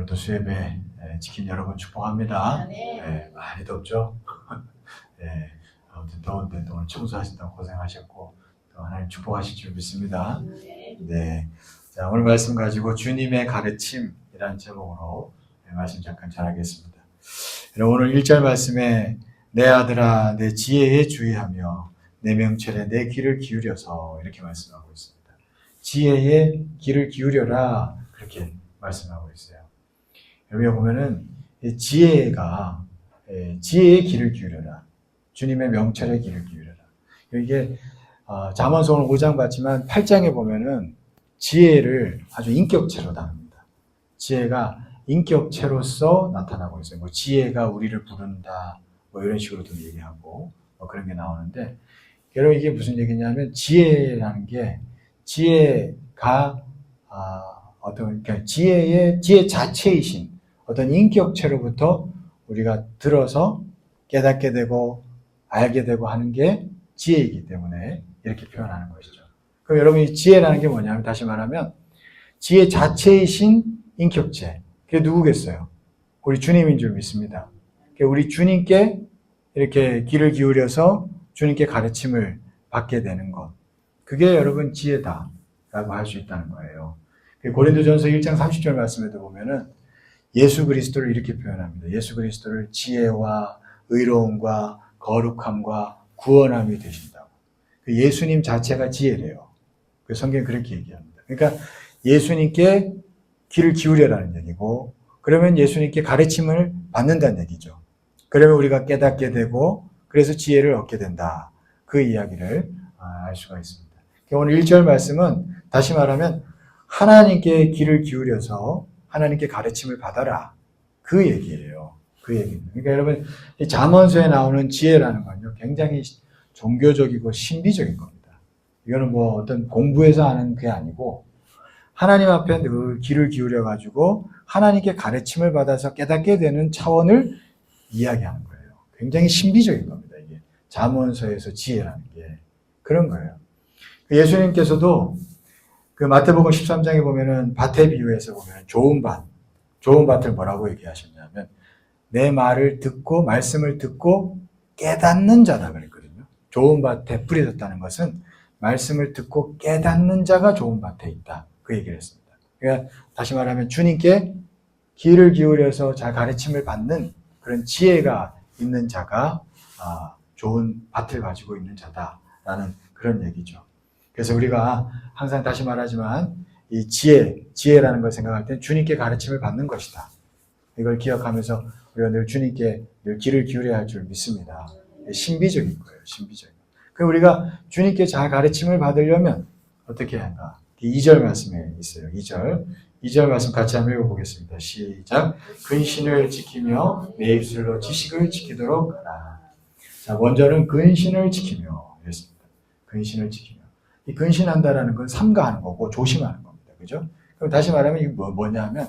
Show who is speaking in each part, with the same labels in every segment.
Speaker 1: 오늘도 수예배 지킨 여러분 축복합니다. 많이 덥죠? 아무튼 더운데 오늘 청소하신다고 고생하셨고 또 하나님 축복하실 줄 믿습니다. 네. 자, 오늘 말씀 가지고 주님의 가르침이라는 제목으로 말씀 잠깐 전하겠습니다. 오늘 1절 말씀에 내 아들아 내 지혜에 주의하며 내 명철에 내 귀를 기울여서 이렇게 말씀하고 있습니다. 지혜에 귀를 기울여라 그렇게 말씀하고 있어요. 여기 보면은 지혜가 지혜의 귀를 기울여라. 주님의 명철에 귀를 기울여라. 이게 잠언서 오늘 5장 봤지만 8장에 보면은 지혜를 아주 인격체로 다룹니다. 지혜가 인격체로서 나타나고 있어요. 뭐 지혜가 우리를 부른다, 뭐 이런 식으로도 얘기하고 뭐 그런 게 나오는데, 여러분 이게 무슨 얘기냐면 지혜라는 게 지혜가 그러니까 지혜 자체이신 어떤 인격체로부터 우리가 들어서 깨닫게 되고 알게 되고 하는 게 지혜이기 때문에 이렇게 표현하는 것이죠. 그럼 여러분 이 지혜라는 게 뭐냐면 다시 말하면 지혜 자체이신 인격체. 그게 누구겠어요? 우리 주님인 줄 믿습니다. 우리 주님께 이렇게 귀를 기울여서 주님께 가르침을 받게 되는 것. 그게 여러분 지혜다라고 할 수 있다는 거예요. 고린도전서 1장 30절 말씀에도 보면은 예수 그리스도를 이렇게 표현합니다. 예수 그리스도를 지혜와 의로움과 거룩함과 구원함이 되신다고. 예수님 자체가 지혜래요. 성경이 그렇게 얘기합니다. 그러니까 예수님께 귀를 기울여라는 얘기고, 그러면 예수님께 가르침을 받는다는 얘기죠. 그러면 우리가 깨닫게 되고 그래서 지혜를 얻게 된다. 그 이야기를 알 수가 있습니다. 오늘 1절 말씀은 다시 말하면 하나님께 귀를 기울여서 하나님께 가르침을 받아라. 그 얘기예요. 그 얘기입니다. 그러니까 여러분 이 잠언서에 나오는 지혜라는 건요 굉장히 종교적이고 신비적인 겁니다. 이거는 뭐 어떤 공부해서 하는 게 아니고 하나님 앞에 늘 귀를 기울여 가지고 하나님께 가르침을 받아서 깨닫게 되는 차원을 이야기하는 거예요. 굉장히 신비적인 겁니다. 이게 잠언서에서 지혜라는 게 그런 거예요. 예수님께서도 그 마태복음 13장에 보면은 밭의 비유에서 보면 좋은 밭을 뭐라고 얘기하셨냐면 내 말을 듣고 말씀을 듣고 깨닫는 자다 그랬거든요. 좋은 밭에 뿌리 졌다는 것은 말씀을 듣고 깨닫는 자가 좋은 밭에 있다. 그 얘기를 했습니다. 그러니까 다시 말하면 주님께 귀를 기울여서 잘 가르침을 받는 그런 지혜가 있는 자가 좋은 밭을 가지고 있는 자다라는 그런 얘기죠. 그래서 우리가 항상 다시 말하지만 이 지혜라는 걸 생각할 땐 주님께 가르침을 받는 것이다. 이걸 기억하면서 우리가 늘 주님께 늘 귀를 기울여야 할 줄 믿습니다. 신비적인 거예요. 신비적인. 그럼 우리가 주님께 잘 가르침을 받으려면 어떻게 해야 할까? 2절 말씀에 있어요. 2절 말씀 같이 한번 읽어보겠습니다. 시작. 근신을 지키며 내 입술로 지식을 지키도록 하라. 자, 먼저는 근신을 지키며 이랬습니다. 근신을 지키며. 이 근신한다라는 건 삼가하는 거고 조심하는 겁니다. 그죠? 그럼 다시 말하면 이게 뭐냐면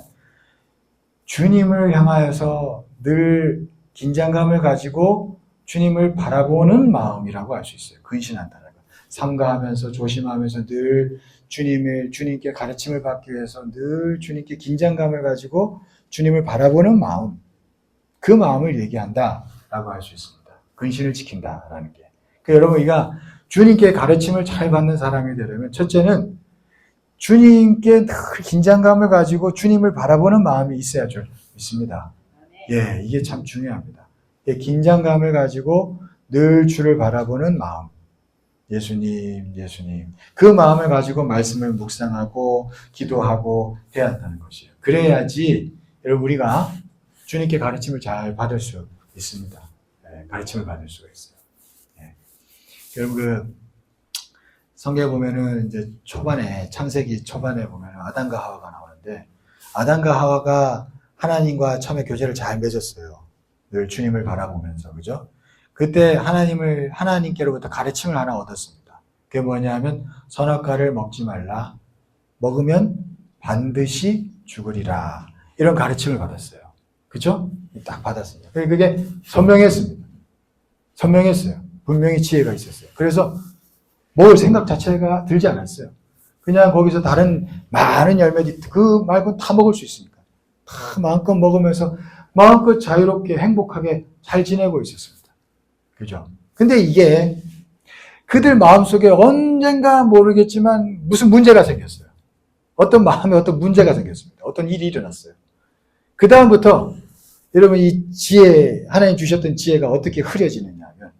Speaker 1: 주님을 향하여서 늘 긴장감을 가지고 주님을 바라보는 마음이라고 할 수 있어요. 근신한다는 건. 삼가하면서 조심하면서 늘 주님께 가르침을 받기 위해서 늘 주님께 긴장감을 가지고 주님을 바라보는 마음, 그 마음을 얘기한다라고 할 수 있습니다. 근신을 지킨다라는 게. 그러니까 여러분 우리가 주님께 가르침을 잘 받는 사람이 되려면 첫째는 주님께 늘 긴장감을 가지고 주님을 바라보는 마음이 있어야 줄 있습니다. 예, 이게 참 중요합니다. 예, 긴장감을 가지고 늘 주를 바라보는 마음. 예수님. 그 마음을 가지고 말씀을 묵상하고 기도하고 해야 한다는 것이에요. 그래야지 여러분 우리가 주님께 가르침을 잘 받을 수 있습니다. 예, 가르침을 받을 수가 있어요. 예. 여러분 성경에 보면은 이제 창세기 초반에 보면은 아담과 하와가 나오는데 아담과 하와가 하나님과 처음에 교제를 잘 맺었어요. 늘 주님을 바라보면서 그죠? 그때 하나님께로부터 가르침을 하나 얻었습니다. 그게 뭐냐면 선악과를 먹지 말라. 먹으면 반드시 죽으리라. 이런 가르침을 받았어요. 그죠? 딱 받았습니다. 그게 선명했습니다. 선명했어요. 분명히 지혜가 있었어요. 그래서 먹을 생각 자체가 들지 않았어요. 그냥 거기서 다른 많은 열매들 그 말고 다 먹을 수 있으니까. 다 마음껏 먹으면서 마음껏 자유롭게 행복하게 잘 지내고 있었습니다. 그죠? 근데 이게 그들 마음속에 언젠가 모르겠지만 무슨 문제가 생겼어요. 어떤 마음에 어떤 문제가 생겼습니다. 어떤 일이 일어났어요. 그 다음부터 여러분 이 지혜, 하나님 주셨던 지혜가 어떻게 흐려지느냐 하면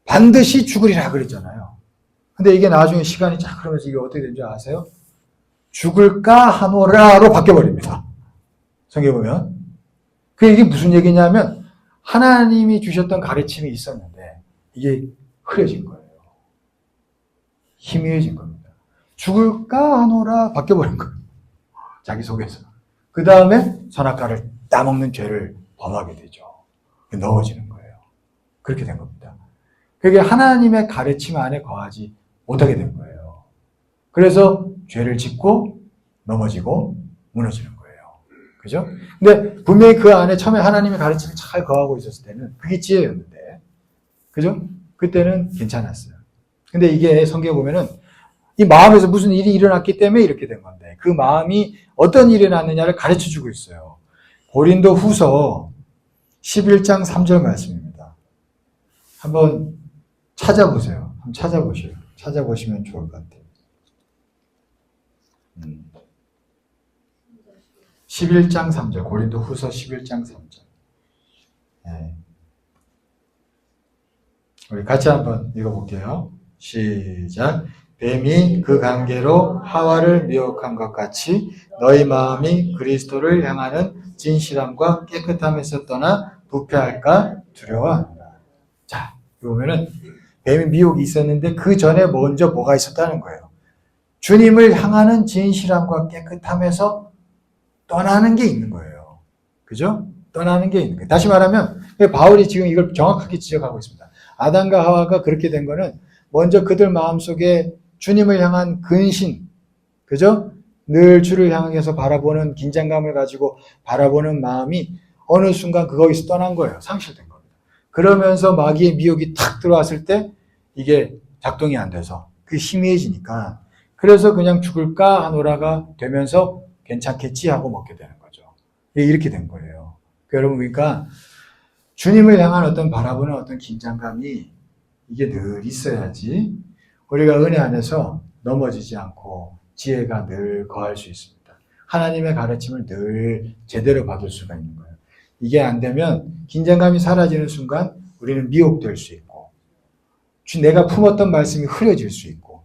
Speaker 1: 반드시 죽으리라 그랬잖아요. 근데 이게 나중에 시간이 쫙 흐르면서 이게 어떻게 되는지 아세요? 죽을까 하노라로 바뀌어버립니다. 성경에 보면. 이게 무슨 얘기냐면 하나님이 주셨던 가르침이 있었는데 이게 흐려진 거예요. 희미해진 겁니다. 죽을까 하노라 바뀌어버린 거예요. 자기 속에서. 그 다음에 선악과를 따먹는 죄를 범하게 되죠. 넣어지는 거예요. 그렇게 된 겁니다. 그게 하나님의 가르침 안에 거하지 못하게 된 거예요. 그래서 죄를 짓고 넘어지고 무너지는 거예요. 그죠? 근데 분명히 그 안에 처음에 하나님의 가르침을 잘 거하고 있었을 때는 그게 지혜였는데, 그죠? 그때는 괜찮았어요. 근데 이게 성경에 보면은 이 마음에서 무슨 일이 일어났기 때문에 이렇게 된 건데 그 마음이 어떤 일이 일어났느냐를 가르쳐주고 있어요. 고린도 후서 11장 3절 말씀입니다. 한번 찾아보세요. 한번 찾아보세요. 찾아보시면 좋을 것 같아요. 11장 3절, 고린도 후서 11장 3절. 네. 우리 같이 한번 읽어볼게요. 시작. 뱀이 그 관계로 하와를 미혹한 것 같이 너희 마음이 그리스도를 향하는 진실함과 깨끗함에서 떠나 부패할까 두려워한다. 자, 보면은 뱀의 미혹이 있었는데 그 전에 먼저 뭐가 있었다는 거예요. 주님을 향하는 진실함과 깨끗함에서 떠나는 게 있는 거예요. 그죠? 떠나는 게 있는 거예요. 다시 말하면 바울이 지금 이걸 정확하게 지적하고 있습니다. 아담과 하와가 그렇게 된 거는 먼저 그들 마음속에 주님을 향한 근신, 그죠? 늘 주를 향해서 바라보는 긴장감을 가지고 바라보는 마음이 어느 순간 거기서 떠난 거예요. 상실된 겁니다. 그러면서 마귀의 미혹이 탁 들어왔을 때 이게 작동이 안 돼서 그게 희미해지니까 그래서 그냥 죽을까 하노라가 되면서 괜찮겠지 하고 먹게 되는 거죠. 이렇게 된 거예요. 여러분, 그러니까 주님을 향한 어떤 바라보는 어떤 긴장감이 이게 늘 있어야지 우리가 은혜 안에서 넘어지지 않고 지혜가 늘 거할 수 있습니다. 하나님의 가르침을 늘 제대로 받을 수가 있는 거예요. 이게 안 되면 긴장감이 사라지는 순간 우리는 미혹될 수 있고 내가 품었던 말씀이 흐려질 수 있고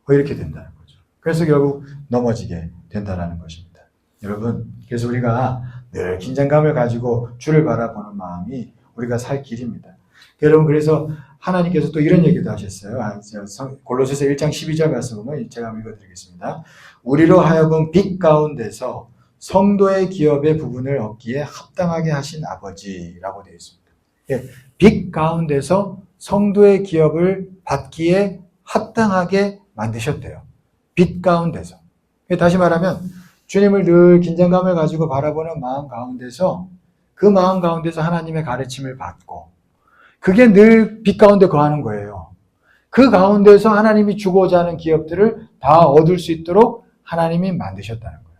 Speaker 1: 이렇게 된다는 거죠. 그래서 결국 넘어지게 된다는 것입니다. 여러분, 그래서 우리가 늘 긴장감을 가지고 주를 바라보는 마음이 우리가 살 길입니다. 여러분, 그래서 하나님께서 또 이런 얘기도 하셨어요. 골로새서 1장 12절 말씀 보면 제가 한번 읽어드리겠습니다. 우리로 하여금 빛 가운데서 성도의 기업의 부분을 얻기에 합당하게 하신 아버지라고 되어 있습니다. 예, 빛 가운데서 성도의 기업을 받기에 합당하게 만드셨대요. 빛 가운데서. 다시 말하면 주님을 늘 긴장감을 가지고 바라보는 마음 가운데서 그 마음 가운데서 하나님의 가르침을 받고 그게 늘 빛 가운데 거하는 거예요. 그 가운데서 하나님이 주고자 하는 기업들을 다 얻을 수 있도록 하나님이 만드셨다는 거예요.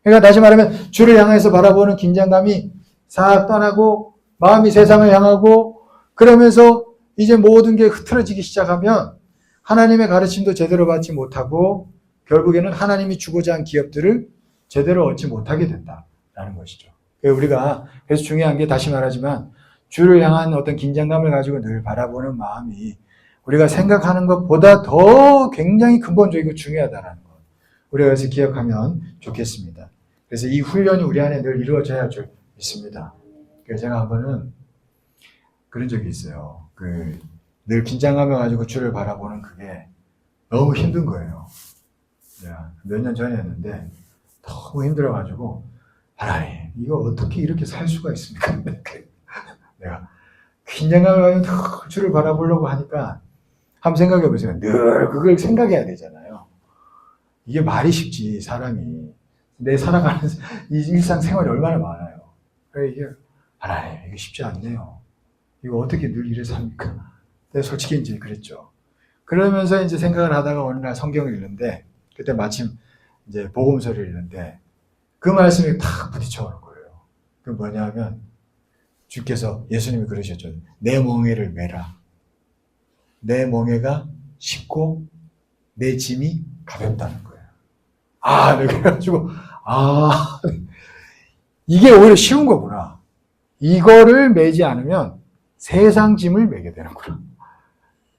Speaker 1: 그러니까 다시 말하면 주를 향해서 바라보는 긴장감이 싹 떠나고 마음이 세상을 향하고 그러면서 이제 모든 게 흐트러지기 시작하면 하나님의 가르침도 제대로 받지 못하고 결국에는 하나님이 주고자 한 기업들을 제대로 얻지 못하게 된다라는 것이죠. 우리가 그래서 중요한 게 다시 말하지만 주를 향한 어떤 긴장감을 가지고 늘 바라보는 마음이 우리가 생각하는 것보다 더 굉장히 근본적이고 중요하다는 것. 우리가 그래서 기억하면 좋겠습니다. 그래서 이 훈련이 우리 안에 늘 이루어져야 할 줄 믿습니다. 그래서 제가 한 번은 그런 적이 있어요. 늘 긴장감을 가지고 주를 바라보는 그게 너무 힘든 거예요. 몇 년 전에 했는데 너무 힘들어가지고 하나님, 이거 어떻게 이렇게 살 수가 있습니까? 내가 긴장감을 가지고 주를 바라보려고 하니까 한번 생각해 보세요. 늘 그걸 생각해야 되잖아요. 이게 말이 쉽지, 사람이. 내 살아가는 이 일상생활이 얼마나 많아요. 그래, 이게 하나님, 이게 쉽지 않네요. 이거 어떻게 늘 이래 삽니까? 내가 솔직히 이제 그랬죠. 그러면서 이제 생각을 하다가 어느 날 성경을 읽는데 그때 마침 이제 복음서를 읽는데 그 말씀이 탁 부딪혀오는 거예요. 그 뭐냐면 주께서 예수님이 그러셨죠. 내 멍에를 메라. 내 멍에가 쉽고 내 짐이 가볍다는 거예요. 그래가지고 이게 오히려 쉬운 거구나. 이거를 메지 않으면 세상 짐을 메게 되는구나.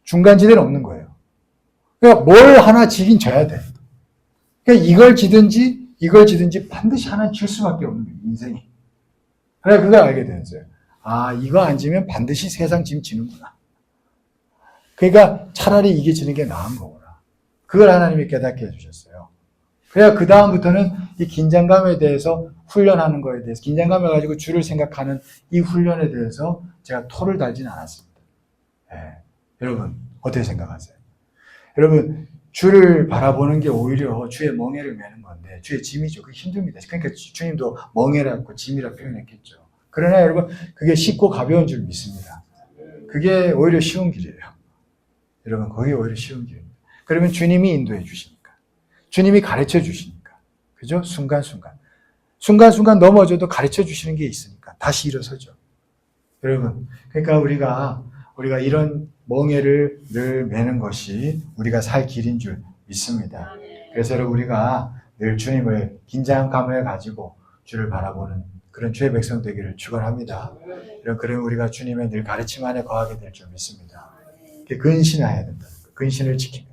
Speaker 1: 중간지대는 없는 거예요. 그러니까 뭘 하나 지긴 져야 돼. 그러니까 이걸 지든지 반드시 하나는 질 수밖에 없는 거예요, 인생이. 그래서 그걸 알게 되었어요. 이거 안 지면 반드시 세상 짐 지는구나. 그러니까 차라리 이게 지는 게 나은 거구나. 그걸 하나님이 깨닫게 해주셨어요. 그래야 그 다음부터는 이 긴장감에 대해서 훈련하는 거에 대해서, 긴장감을 가지고 주를 생각하는 이 훈련에 대해서 제가 토를 달지는 않았습니다. 여러분, 어떻게 생각하세요? 여러분, 주를 바라보는 게 오히려 주의 멍에를 메는 건데, 주의 짐이죠. 그게 힘듭니다. 그러니까 주님도 멍에라고 짐이라 표현했겠죠. 그러나 여러분, 그게 쉽고 가벼운 줄 믿습니다. 그게 오히려 쉬운 길이에요. 여러분, 그게 오히려 쉬운 길입니다. 그러면 주님이 인도해 주시니까. 주님이 가르쳐 주시니까. 그죠? 순간순간. 순간순간 넘어져도 가르쳐 주시는 게 있으니까. 다시 일어서죠. 여러분, 그러니까 우리가 이런 멍에를 늘 매는 것이 우리가 살 길인 줄 믿습니다. 그래서 여러분, 우리가 늘 주님을 긴장감을 가지고 주를 바라보는 그런 주의 백성 되기를 축원합니다. 그러면 우리가 주님의 늘 가르침 안에 거하게 될 줄 믿습니다. 근신해야 된다. 근신을 지키며.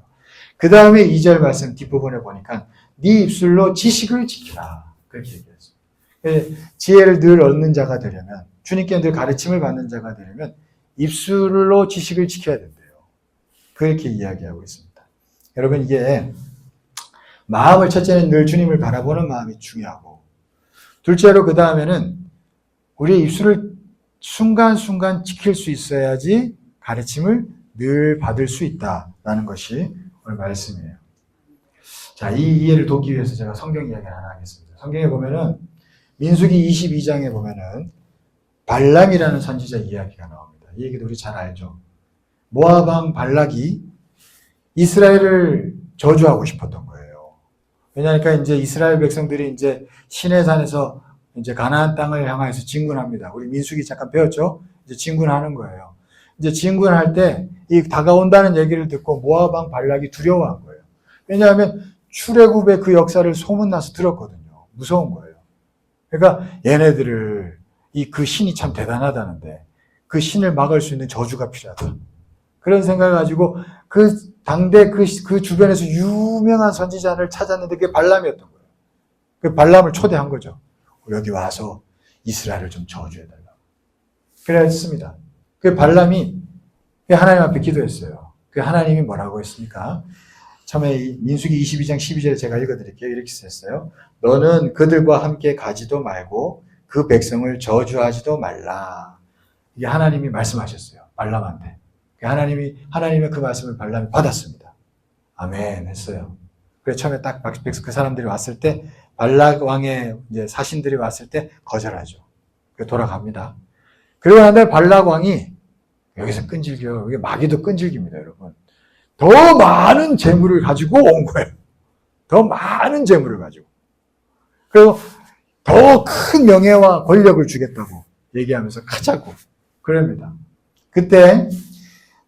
Speaker 1: 그 다음에 2절 말씀 뒷부분에 보니까 네 입술로 지식을 지키라. 그렇게 얘기했어요. 지혜를 늘 얻는 자가 되려면, 주님께 늘 가르침을 받는 자가 되려면 입술로 지식을 지켜야 된대요. 그렇게 이야기하고 있습니다. 여러분, 이게 마음을, 첫째는 늘 주님을 바라보는 마음이 중요하고, 둘째로 그 다음에는 우리의 입술을 순간순간 지킬 수 있어야지 가르침을 늘 받을 수 있다라는 것이 오늘 말씀이에요. 자, 이 이해를 돕기 위해서 제가 성경 이야기를 하나 하겠습니다. 성경에 보면은 민수기 22장에 보면은 발람이라는 선지자 이야기가 나옵니다. 이 얘기도 우리 잘 알죠. 모압 왕 발락이 이스라엘을 저주하고 싶었던 거예요. 왜냐하니까 이제 이스라엘 백성들이 이제 시내산에서 이제 가나안 땅을 향하여서 진군합니다. 우리 민수기 잠깐 배웠죠? 이제 진군하는 거예요. 이제 진군할 때 이 다가온다는 얘기를 듣고 모압 왕 발락이 두려워한 거예요. 왜냐하면 출애굽의 그 역사를 소문나서 들었거든요. 무서운 거예요. 그러니까 얘네들을 그 신이 참 대단하다는데 그 신을 막을 수 있는 저주가 필요하다. 그런 생각을 가지고 그 당대 그 주변에서 유명한 선지자를 찾았는데 그게 발람이었던 거예요. 그 발람을 초대한 거죠. 여기 와서 이스라엘을 좀 저주해달라고. 그랬습니다. 그 발람이 하나님 앞에 기도했어요. 그 하나님이 뭐라고 했습니까? 처음에 민수기 22장 12절에 제가 읽어드릴게요. 이렇게 썼어요. 너는 그들과 함께 가지도 말고 그 백성을 저주하지도 말라. 이게 하나님이 말씀하셨어요. 발람한테. 하나님의 그 말씀을 발람이 받았습니다. 아멘 했어요. 그래서 처음에 딱 그 사람들이 왔을 때 발락 왕의 이제 사신들이 왔을 때 거절하죠. 돌아갑니다. 그리고 한 달 발락 왕이 여기서 끈질겨요. 이게 마귀도 끈질깁니다, 여러분. 더 많은 재물을 가지고 온 거예요. 더 많은 재물을 가지고. 그리고 더 큰 명예와 권력을 주겠다고 얘기하면서 가자고. 그럽니다. 그때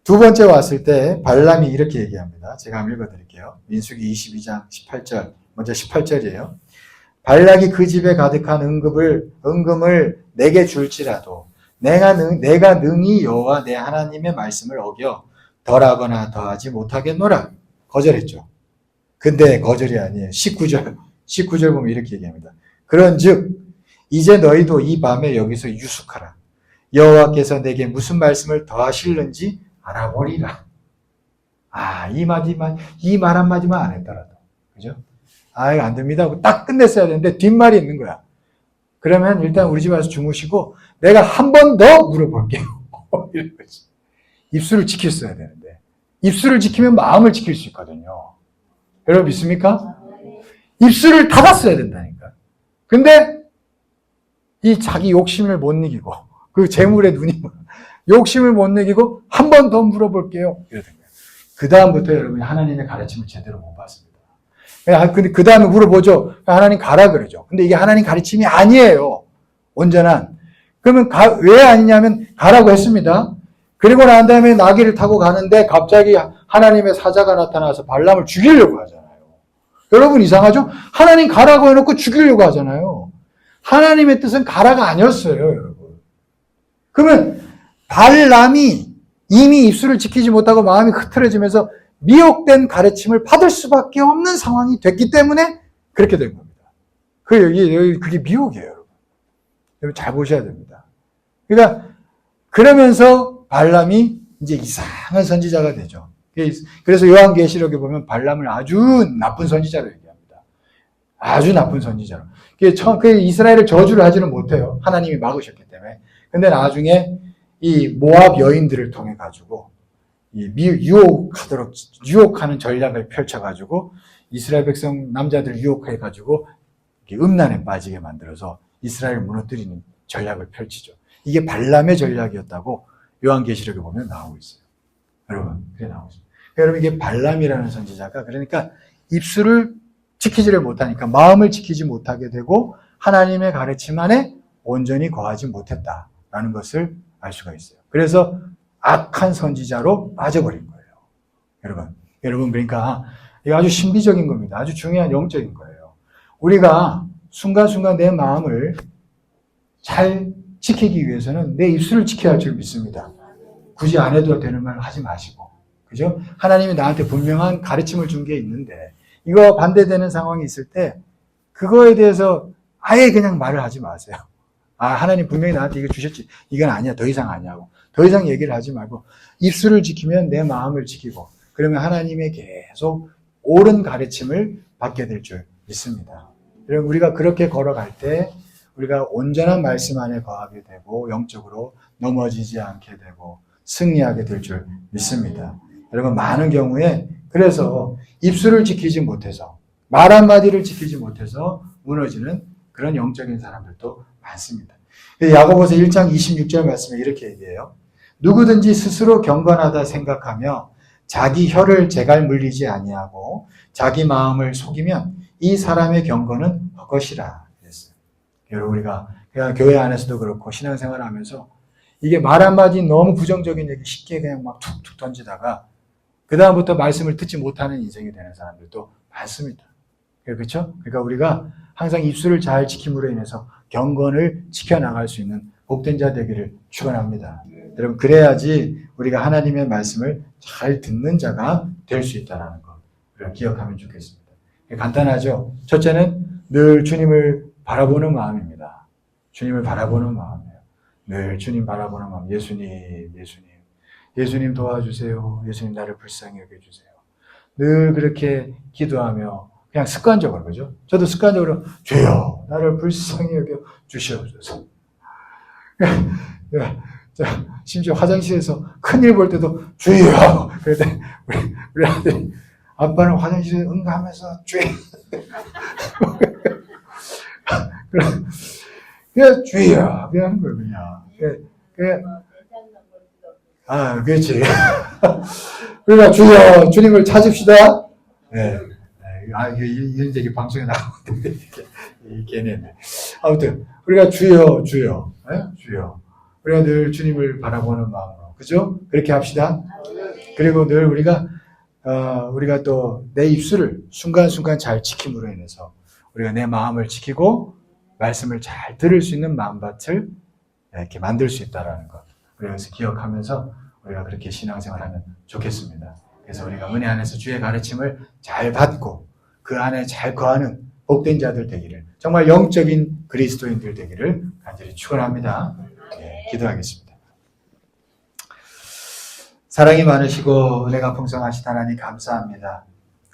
Speaker 1: 두 번째 왔을 때 발람이 이렇게 얘기합니다. 제가 한번 읽어드릴게요. 민수기 22장 18절. 먼저 18절이에요. 발락이 그 집에 가득한 은금을 내게 줄지라도 내가 능히 여호와 내 하나님의 말씀을 어겨 덜하거나 더하지 못하겠노라. 거절했죠. 근데 거절이 아니에요. 19절 보면 이렇게 얘기합니다. 그런즉 이제 너희도 이 밤에 여기서 유숙하라. 여호와께서 내게 무슨 말씀을 더하실는지 알아보리라. 이 말 한마디만 안 했더라도. 그죠? 이거 안 됩니다 하고 딱 끝냈어야 되는데 뒷말이 있는 거야. 그러면 일단 우리 집 와서 주무시고 내가 한 번 더 물어볼게요. 이런 거지. 입술을 지켰어야 되는데. 입술을 지키면 마음을 지킬 수 있거든요. 여러분 믿습니까? 입술을 닫았어야 된다니까. 근데 이 자기 욕심을 못 이기고 그 재물의 눈이 욕심을 못 이기고 한 번 더 물어볼게요. 이러던 거예요. 그 다음부터 여러분이 하나님의 가르침을 제대로 못 받습니다.
Speaker 2: 근데 그 다음에 물어보죠. 하나님 가라 그러죠. 근데 이게 하나님 가르침이 아니에요. 온전한. 그러면 왜 아니냐면 가라고 했습니다. 그리고 난 다음에 나귀를 타고 가는데 갑자기 하나님의 사자가 나타나서 발람을 죽이려고 하잖아요. 여러분 이상하죠? 하나님 가라고 해놓고 죽이려고 하잖아요. 하나님의 뜻은 가라가 아니었어요, 여러분. 그러면 발람이 이미 입술을 지키지 못하고 마음이 흐트러지면서 미혹된 가르침을 받을 수밖에 없는 상황이 됐기 때문에 그렇게 된 겁니다. 그게 미혹이에요, 여러분. 여러분 잘 보셔야 됩니다. 그러니까 그러면서 발람이 이제 이상한 선지자가 되죠. 그래서 요한계시록에 보면 발람을 아주 나쁜 선지자로 얘기합니다. 아주 나쁜 선지자로. 이스라엘을 저주를 하지는 못해요. 하나님이 막으셨기 때문에. 근데 나중에 이 모압 여인들을 통해 가지고 유혹하는 전략을 펼쳐가지고 이스라엘 백성 남자들 유혹해가지고 음란에 빠지게 만들어서 이스라엘을 무너뜨리는 전략을 펼치죠. 이게 발람의 전략이었다고 요한계시록에 보면 나오고 있어요. 여러분, 그게 나오고 있습니다. 여러분, 이게 발람이라는 선지자가 그러니까 입술을 지키지를 못하니까 마음을 지키지 못하게 되고 하나님의 가르침 안에 온전히 거하지 못했다라는 것을 알 수가 있어요. 그래서 악한 선지자로 빠져버린 거예요. 여러분 그러니까 이거 아주 신비적인 겁니다. 아주 중요한 영적인 거예요. 우리가 순간순간 내 마음을 잘 지키기 위해서는 내 입술을 지켜야 할 줄 믿습니다. 굳이 안 해도 되는 말 하지 마시고, 그죠? 하나님이 나한테 분명한 가르침을 준 게 있는데 이거 반대되는 상황이 있을 때 그거에 대해서 아예 그냥 말을 하지 마세요. 하나님 분명히 나한테 이거 주셨지. 이건 아니야. 더 이상 아니야고. 더 이상 얘기를 하지 말고 입술을 지키면 내 마음을 지키고 그러면 하나님의 계속 옳은 가르침을 받게 될 줄 믿습니다. 여러분 우리가 그렇게 걸어갈 때 우리가 온전한 말씀 안에 거하게 되고 영적으로 넘어지지 않게 되고 승리하게 될 줄 믿습니다. 여러분 많은 경우에 그래서 입술을 지키지 못해서 말 한마디를 지키지 못해서 무너지는 그런 영적인 사람들도 많습니다. 야고보서 1장 26절 말씀에 이렇게 얘기해요. 누구든지 스스로 경건하다 생각하며 자기 혀를 제갈 물리지 아니하고 자기 마음을 속이면 이 사람의 경건은 헛것이라 그랬어요. 여러분 우리가 그냥 교회 안에서도 그렇고 신앙생활 하면서 이게 말 한마디 너무 부정적인 얘기 쉽게 그냥 막 툭툭 던지다가 그 다음부터 말씀을 듣지 못하는 인생이 되는 사람들도 많습니다. 그렇죠? 그러니까 우리가 항상 입술을 잘 지킴으로 인해서 경건을 지켜나갈 수 있는 복된 자 되기를 축원합니다. 여러분 그래야지 우리가 하나님의 말씀을 잘 듣는 자가 될 수 있다는 것 우리가 기억하면 좋겠습니다. 간단하죠? 첫째는 늘 주님을 바라보는 마음입니다. 주님을 바라보는 마음이에요. 늘 주님 바라보는 마음. 예수님 도와주세요. 예수님 나를 불쌍히 여겨주세요. 늘 그렇게 기도하며 그냥 습관적으로 그죠? 저도 습관적으로 주여 나를 불쌍히 여겨 주시옵소서. 심지어 화장실에서 큰일 볼 때도 주여. 그런데 우리 아들이 아빠는 화장실에 응가하면서 주여. 그냥 주여. 그냥 하는 거예요 그냥. 그렇지. 그러니까 주여 주님을 찾읍시다. 네. 이런 얘기 방송에 나오는데 걔네네. 아무튼 우리가 주여 네? 주여. 우리가 늘 주님을 바라보는 마음으로 그죠? 그렇게 합시다. 그리고 늘 우리가 또 내 입술을 순간순간 잘 지킴으로 인해서 우리가 내 마음을 지키고 말씀을 잘 들을 수 있는 마음밭을 이렇게 만들 수 있다라는 것. 그래서 기억하면서 우리가 그렇게 신앙생활하면 좋겠습니다. 그래서 우리가 은혜 안에서 주의 가르침을 잘 받고 그 안에 잘 거하는 복된 자들 되기를 정말 영적인 그리스도인들 되기를 간절히 축원합니다. 네, 기도하겠습니다. 사랑이 많으시고 은혜가 풍성하신 하나님 감사합니다.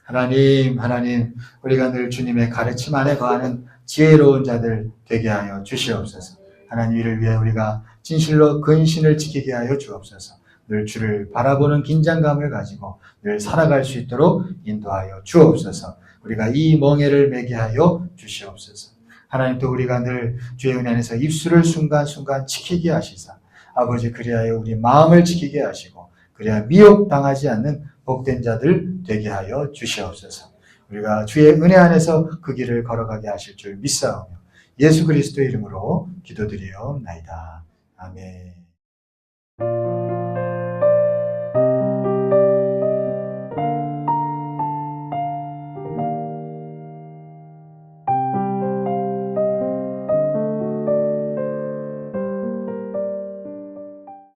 Speaker 2: 하나님 우리가 늘 주님의 가르침 안에 거하는 지혜로운 자들 되게 하여 주시옵소서. 하나님 이를 위해 우리가 진실로 근신을 지키게 하여 주옵소서. 늘 주를 바라보는 긴장감을 가지고 늘 살아갈 수 있도록 인도하여 주옵소서. 우리가 이 멍에를 매게 하여 주시옵소서. 하나님 또 우리가 늘 주의 은혜 안에서 입술을 순간순간 지키게 하시사 아버지 그리하여 우리 마음을 지키게 하시고 그래야 미혹당하지 않는 복된 자들 되게 하여 주시옵소서. 우리가 주의 은혜 안에서 그 길을 걸어가게 하실 줄 믿사오며 예수 그리스도의 이름으로 기도드리옵나이다. 아멘.